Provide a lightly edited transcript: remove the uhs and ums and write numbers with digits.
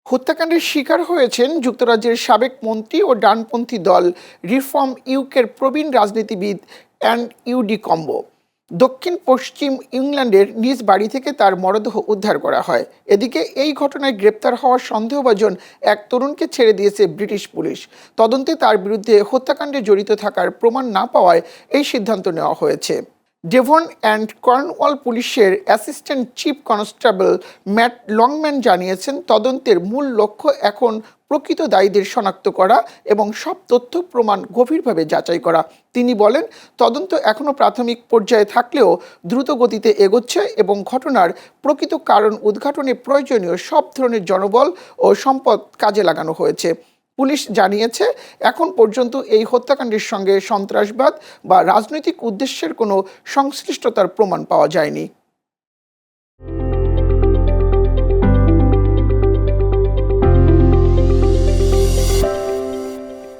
হত্যাকাণ্ডের শিকার হয়েছেন যুক্তরাজ্যের সাবেক মন্ত্রী ও ডানপন্থী দল রিফর্ম ইউকের প্রবীণ রাজনীতিবিদ অ্যান্ড ইউডি কম্বো। দক্ষিণ পশ্চিম ইংল্যান্ডের নিজ বাড়ি থেকে তার মরদেহ উদ্ধার করা হয়। এদিকে এই ঘটনায় গ্রেপ্তার হওয়ার সন্দেহভাজন এক তরুণকে ছেড়ে দিয়েছে ব্রিটিশ পুলিশ। তদন্তে তার বিরুদ্ধে হত্যাকাণ্ডে জড়িত থাকার প্রমাণ না পাওয়ায় এই সিদ্ধান্ত নেওয়া হয়েছে। ডেভন অ্যান্ড কর্নওয়াল পুলিশের assistant chief constable Matt Longman জানিয়েছেন, তদন্তের মূল লক্ষ্য এখন প্রকৃত দায়ীদের শনাক্ত করা এবং সব তথ্য প্রমাণ গভীরভাবে যাচাই করা। তিনি বলেন, তদন্ত এখনও প্রাথমিক পর্যায়ে থাকলেও দ্রুত গতিতে এগোচ্ছে এবং ঘটনার প্রকৃত কারণ উদ্ঘাটনে প্রয়োজনীয় সব ধরনের জনবল ও সম্পদ কাজে লাগানো হয়েছে। পুলিশ জানিয়েছে, এখন পর্যন্ত এই হত্যাকাণ্ডের সঙ্গে সন্ত্রাসবাদ বা রাজনৈতিক উদ্দেশ্যের কোনো সংশ্লিষ্টতার প্রমাণ পাওয়া যায়নি।